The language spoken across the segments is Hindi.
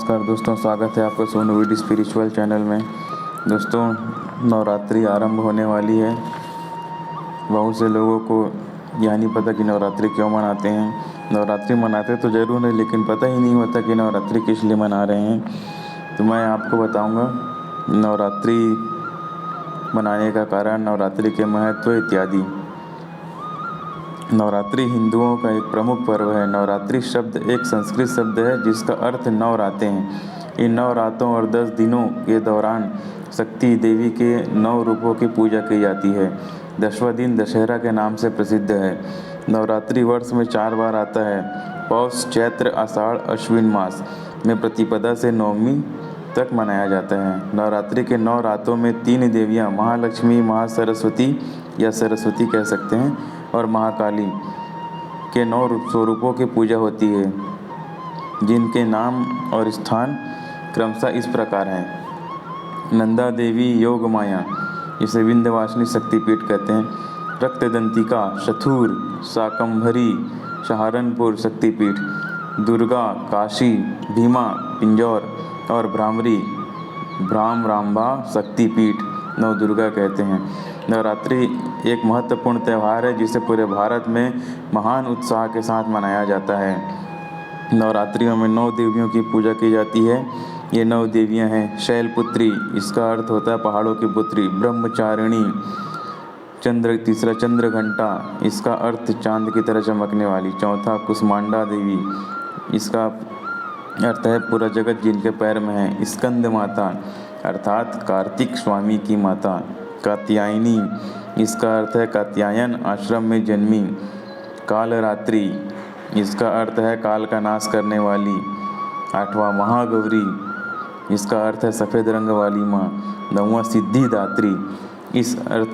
नमस्कार दोस्तों, स्वागत है आपका सोनू वीडी स्पिरिचुअल चैनल में। दोस्तों, नवरात्रि आरंभ होने वाली है। बहुत से लोगों को यह नहीं पता कि नवरात्रि क्यों मनाते हैं। नवरात्रि मनाते तो ज़रूर है, लेकिन पता ही नहीं होता कि नवरात्रि किस लिए मना रहे हैं। तो मैं आपको बताऊंगा नवरात्रि मनाने का कारण, नवरात्रि के महत्व इत्यादि। नवरात्रि हिंदुओं का एक प्रमुख पर्व है। नवरात्रि शब्द एक संस्कृत शब्द है जिसका अर्थ नौ रातें हैं। इन 9 रातों और 10 दिनों के दौरान शक्ति देवी के 9 रूपों की पूजा की जाती है। 10वां दिन दशहरा के नाम से प्रसिद्ध है। नवरात्रि वर्ष में 4 बार आता है। पौष, चैत्र, आषाढ़, अश्विन मास में प्रतिपदा से नवमी तक मनाया जाता है। नवरात्रि के 9 रातों में 3 देवियाँ महालक्ष्मी, महासरस्वती या सरस्वती कह सकते हैं, और महाकाली के 9 स्वरूपों की पूजा होती है, जिनके नाम और स्थान क्रमशः इस प्रकार हैं। नंदा देवी योग माया, जिसे विंध्यवासिनी शक्तिपीठ कहते हैं। रक्तदंतिका, शथुर, शाकंभरी, सहारनपुर शक्तिपीठ। दुर्गा, काशी, भीमा, पिंजौर और भ्रामरी, भ्रामरांबा शक्तिपीठ नव दुर्गा कहते हैं। नवरात्रि एक महत्वपूर्ण त्यौहार है जिसे पूरे भारत में महान उत्साह के साथ मनाया जाता है। नवरात्रियों में 9 देवियों की पूजा की जाती है। ये 9 देवियां हैं। शैलपुत्री, इसका अर्थ होता है पहाड़ों की पुत्री। ब्रह्मचारिणी, तीसरा चंद्रघंटा, इसका अर्थ चांद की तरह चमकने वाली। चौथा कुसमांडा देवी, इसका अर्थ है पूरा जगत जिनके पैर में है। स्कंद माता अर्थात कार्तिक स्वामी की माता। कात्यायनी, इसका अर्थ है कात्यायन आश्रम में जन्मी। कालरात्रि, इसका अर्थ है काल का नाश करने वाली। 8वां महागौरी, इसका अर्थ है सफ़ेद रंग वाली माँ। 9वां सिद्धिदात्री,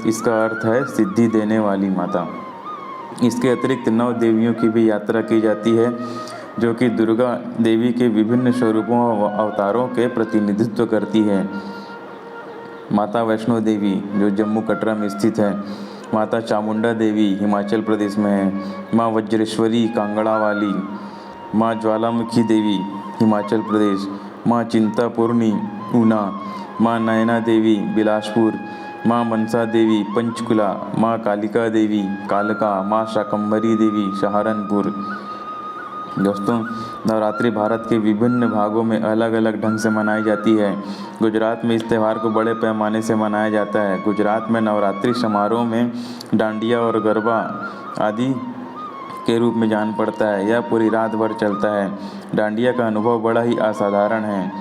इसका अर्थ है सिद्धि देने वाली माता। इसके अतिरिक्त 9 देवियों की भी यात्रा की जाती है, जो कि दुर्गा देवी के विभिन्न स्वरूपों व अवतारों के प्रतिनिधित्व करती है। माता वैष्णो देवी, जो जम्मू कटरा में स्थित है। माता चामुंडा देवी, हिमाचल प्रदेश में है। माँ वज्रेश्वरी, कांगड़ा वाली। माँ ज्वालामुखी देवी, हिमाचल प्रदेश। माँ चिंतापूर्णी, ऊना। माँ नयना देवी, बिलासपुर। माँ मनसा देवी, पंचकुला। माँ कालिका देवी, कालका। माँ शाकंभरी देवी, सहारनपुर। दोस्तों, नवरात्रि भारत के विभिन्न भागों में अलग अलग ढंग से मनाई जाती है। गुजरात में इस त्यौहार को बड़े पैमाने से मनाया जाता है। गुजरात में नवरात्रि समारोह में डांडिया और गरबा आदि के रूप में जान पड़ता है। यह पूरी रात भर चलता है। डांडिया का अनुभव बड़ा ही असाधारण है।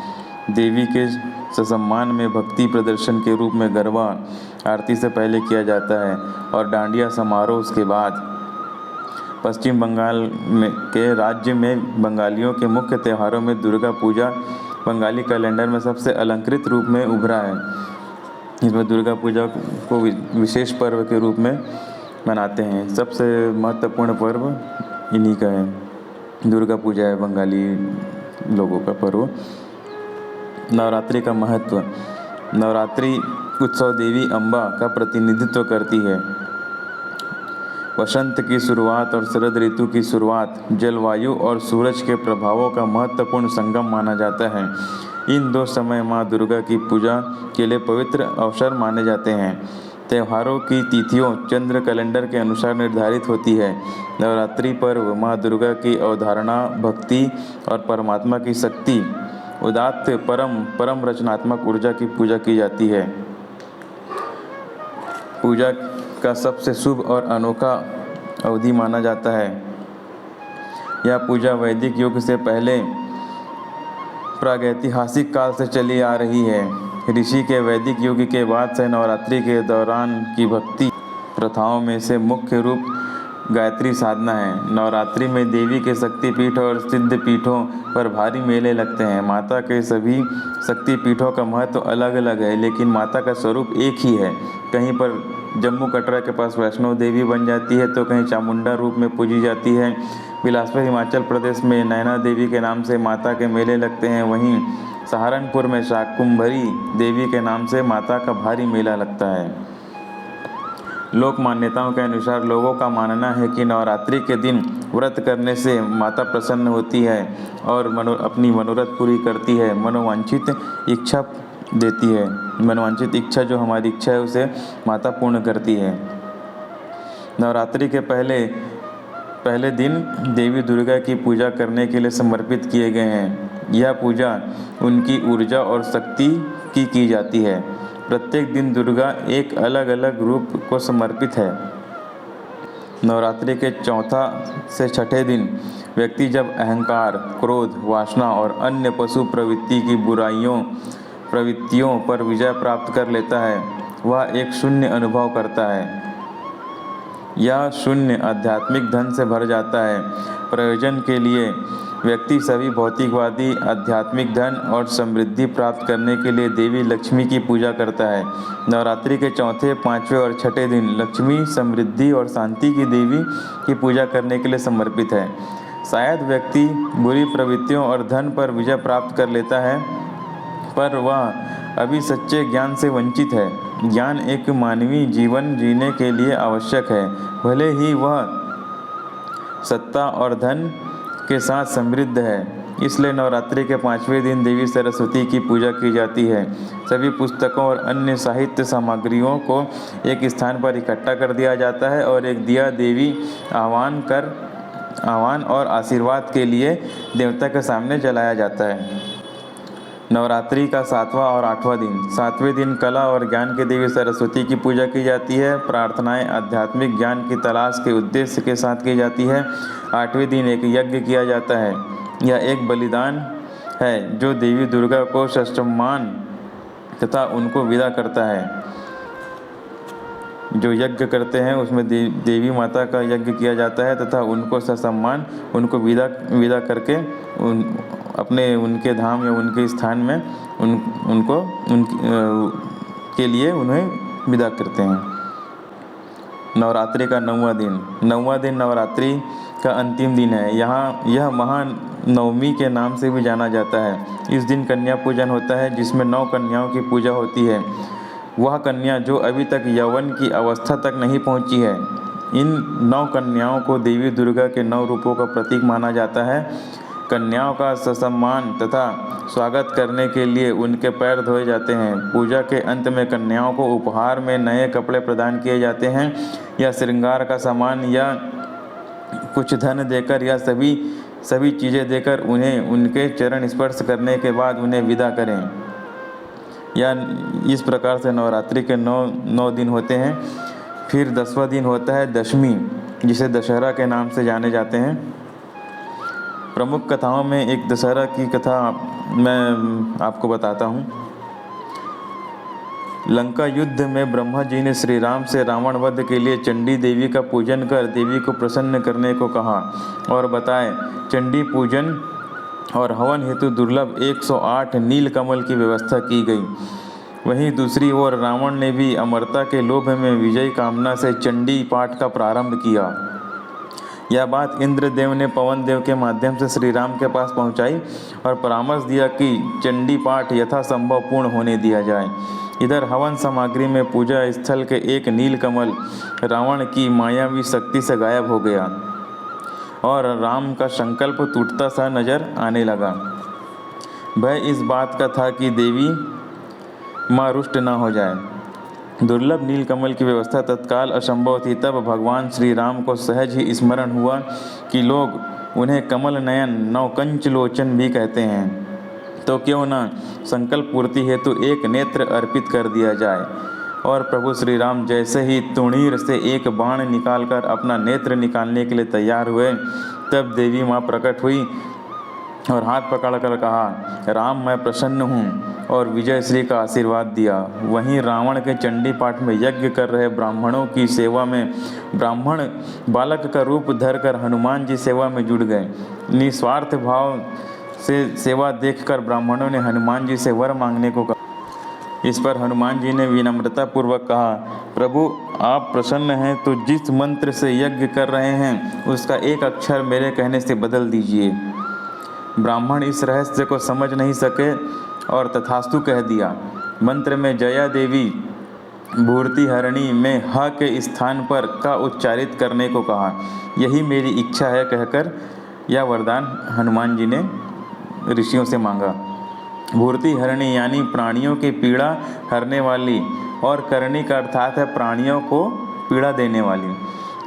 देवी के सम्मान में भक्ति प्रदर्शन के रूप में गरबा आरती से पहले किया जाता है और डांडिया समारोह उसके बाद। पश्चिम बंगाल के राज्य में बंगालियों के मुख्य त्योहारों में दुर्गा पूजा बंगाली कैलेंडर में सबसे अलंकृत रूप में उभरा है। इसमें दुर्गा पूजा को विशेष पर्व के रूप में मनाते हैं। सबसे महत्वपूर्ण पर्व इन्हीं का है। दुर्गा पूजा है बंगाली लोगों का पर्व। नवरात्रि का महत्व। नवरात्रि उत्सव देवी अम्बा का प्रतिनिधित्व करती है। वसंत की शुरुआत और शरद ऋतु की शुरुआत जलवायु और सूरज के प्रभावों का महत्वपूर्ण संगम माना जाता है। इन 2 समय माँ दुर्गा की पूजा के लिए पवित्र अवसर माने जाते हैं। त्योहारों की तिथियों चंद्र कैलेंडर के अनुसार निर्धारित होती है। नवरात्रि पर्व माँ दुर्गा की अवधारणा, भक्ति और परमात्मा की शक्ति, उदात्त परम रचनात्मक ऊर्जा की पूजा की जाती है। पूजा का सबसे शुभ और अनोखा अवधि माना जाता है। यह पूजा वैदिक युग से पहले प्रागैतिहासिक काल से चली आ रही है। ऋषि के वैदिक युग के बाद से नवरात्रि के दौरान की भक्ति प्रथाओं में से मुख्य रूप गायत्री साधना है। नवरात्रि में देवी के शक्तिपीठ और सिद्ध पीठों पर भारी मेले लगते हैं। माता के सभी शक्तिपीठों का महत्व अलग अलग है, लेकिन माता का स्वरूप एक ही है। कहीं पर जम्मू कटरा के पास वैष्णो देवी बन जाती है, तो कहीं चामुंडा रूप में पूजी जाती है। बिलासपुर हिमाचल प्रदेश में नैना देवी के नाम से माता के मेले लगते हैं। वहीं सहारनपुर में शाकुंभरी देवी के नाम से माता का भारी मेला लगता है। लोक मान्यताओं के अनुसार लोगों का मानना है कि नवरात्रि के दिन व्रत करने से माता प्रसन्न होती है और अपनी मनोरथ पूरी करती है, मनोवांछित इच्छा देती है। मनोवांछित इच्छा, जो हमारी इच्छा है, उसे माता पूर्ण करती है। नवरात्रि के पहले दिन देवी दुर्गा की पूजा करने के लिए समर्पित किए गए हैं। यह पूजा उनकी ऊर्जा और शक्ति की जाती है। प्रत्येक दिन दुर्गा एक अलग अलग रूप को समर्पित है। नवरात्रि के चौथा से छठे दिन व्यक्ति जब अहंकार, क्रोध, वासना और अन्य पशु प्रवृत्ति की प्रवृत्तियों पर विजय प्राप्त कर लेता है, वह एक शून्य अनुभव करता है। यह शून्य आध्यात्मिक धन से भर जाता है। प्रयोजन के लिए व्यक्ति सभी भौतिकवादी आध्यात्मिक धन और समृद्धि प्राप्त करने के लिए देवी लक्ष्मी की पूजा करता है। नवरात्रि के चौथे, पांचवें और छठे दिन लक्ष्मी, समृद्धि और शांति की देवी की पूजा करने के लिए समर्पित है। शायद व्यक्ति बुरी प्रवृत्तियों और धन पर विजय प्राप्त कर लेता है, पर वह अभी सच्चे ज्ञान से वंचित है। ज्ञान एक मानवीय जीवन जीने के लिए आवश्यक है, भले ही वह सत्ता और धन के साथ समृद्ध है। इसलिए नवरात्रि के पांचवें दिन देवी सरस्वती की पूजा की जाती है। सभी पुस्तकों और अन्य साहित्य सामग्रियों को एक स्थान पर इकट्ठा कर दिया जाता है और एक दिया देवी आह्वान और आशीर्वाद के लिए देवता के सामने जलाया जाता है। नवरात्रि का सातवां और आठवां दिन। सातवें दिन कला और ज्ञान की देवी सरस्वती की पूजा की जाती है। प्रार्थनाएं आध्यात्मिक ज्ञान की तलाश के उद्देश्य के साथ की जाती है। आठवें दिन एक यज्ञ किया जाता है। यह एक बलिदान है जो देवी दुर्गा को सम्मान तथा उनको विदा करता है। जो यज्ञ करते हैं उसमें देवी माता का यज्ञ किया जाता है तथा उनको ससम्मान उनको विदा करके उनके धाम या उनके स्थान में के लिए उन्हें विदा करते हैं। नवरात्रि का नौवां दिन नवरात्रि का अंतिम दिन है। यह महानवमी के नाम से भी जाना जाता है। इस दिन कन्या पूजन होता है, जिसमें 9 कन्याओं की पूजा होती है। वह कन्या जो अभी तक यौवन की अवस्था तक नहीं पहुंची है। इन 9 कन्याओं को देवी दुर्गा के 9 रूपों का प्रतीक माना जाता है। कन्याओं का ससम्मान तथा स्वागत करने के लिए उनके पैर धोए जाते हैं। पूजा के अंत में कन्याओं को उपहार में नए कपड़े प्रदान किए जाते हैं या श्रृंगार का सामान या कुछ धन देकर या सभी चीज़ें देकर उन्हें उनके चरण स्पर्श करने के बाद उन्हें विदा करें। या इस प्रकार से नवरात्रि के 9 दिन होते हैं। फिर 10वां दिन होता है दशमी, जिसे दशहरा के नाम से जाने जाते हैं। प्रमुख कथाओं में एक दशहरा की कथा मैं आपको बताता हूँ। लंका युद्ध में ब्रह्मा जी ने श्री राम से रावण वध के लिए चंडी देवी का पूजन कर देवी को प्रसन्न करने को कहा और बताए। चंडी पूजन और हवन हेतु दुर्लभ 108 नील कमल की व्यवस्था की गई। वहीं दूसरी ओर रावण ने भी अमरता के लोभ में विजय कामना से चंडी पाठ का प्रारंभ किया। यह बात इंद्रदेव ने पवन देव के माध्यम से श्री राम के पास पहुंचाई और परामर्श दिया कि चंडी पाठ यथासंभव पूर्ण होने दिया जाए। इधर हवन सामग्री में पूजा स्थल के एक नील कमल रावण की मायावी शक्ति से गायब हो गया और राम का संकल्प टूटता सा नजर आने लगा। भय इस बात का था कि देवी माँ रुष्ट न हो जाए। दुर्लभ नील कमल की व्यवस्था तत्काल असंभव थी। तब भगवान श्री राम को सहज ही स्मरण हुआ कि लोग उन्हें कमल नयन नवकंच लोचन भी कहते हैं, तो क्यों न संकल्प पूर्ति हेतु एक नेत्र अर्पित कर दिया जाए। और प्रभु श्री राम जैसे ही तुणीर से एक बाण निकालकर अपना नेत्र निकालने के लिए तैयार हुए, तब देवी माँ प्रकट हुई और हाथ पकड़कर कहा, राम मैं प्रसन्न हूँ, और विजय श्री का आशीर्वाद दिया। वहीं रावण के चंडी पाठ में यज्ञ कर रहे ब्राह्मणों की सेवा में ब्राह्मण बालक का रूप धरकर हनुमान जी सेवा में जुड़ गए। निस्वार्थ भाव से सेवा देखकर ब्राह्मणों ने हनुमान जी से वर मांगने को कहा। इस पर हनुमान जी ने विनम्रता पूर्वक कहा, प्रभु आप प्रसन्न हैं तो जिस मंत्र से यज्ञ कर रहे हैं उसका एक अक्षर मेरे कहने से बदल दीजिए। ब्राह्मण इस रहस्य को समझ नहीं सके और तथास्तु कह दिया। मंत्र में जया देवी भूर्तिहरिणी में ह के स्थान पर क उच्चारित करने को कहा। यही मेरी इच्छा है कहकर यह वरदान हनुमान जी ने ऋषियों से मांगा। भूर्तिहरिणी यानी प्राणियों की पीड़ा हरने वाली, और करणी का अर्थात है प्राणियों को पीड़ा देने वाली,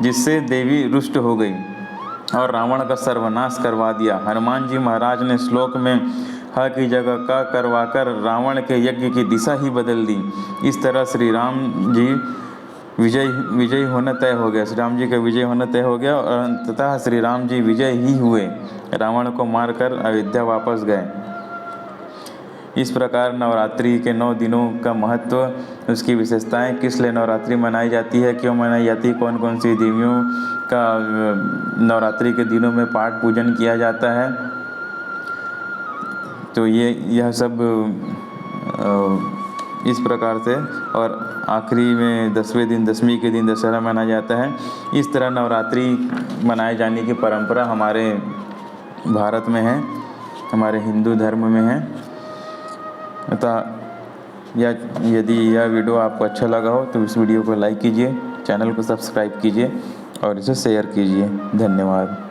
जिससे देवी रुष्ट हो गई और रावण का सर्वनाश करवा दिया। हनुमान जी महाराज ने श्लोक में ह की जगह क करवाकर रावण के यज्ञ की दिशा ही बदल दी। इस तरह श्री राम जी विजयी होना तय हो गया। श्री राम जी का विजय होना तय हो गया और अंततः श्री राम जी विजय ही हुए, रावण को मारकर अयोध्या वापस गए। इस प्रकार नवरात्रि के 9 दिनों का महत्व, उसकी विशेषताएं, किस लिए नवरात्रि मनाई जाती है, क्यों मनाई जाती है, कौन कौन सी देवियों का नवरात्रि के दिनों में पाठ पूजन किया जाता है, तो यह सब इस प्रकार से। और आखिरी में 10वें दिन, दशमी के दिन दशहरा मनाया जाता है। इस तरह नवरात्रि मनाए जाने की परंपरा हमारे भारत में है, हमारे हिंदू धर्म में है। अतः यदि यह वीडियो आपको अच्छा लगा हो तो इस वीडियो को लाइक कीजिए, चैनल को सब्सक्राइब कीजिए और इसे शेयर कीजिए। धन्यवाद।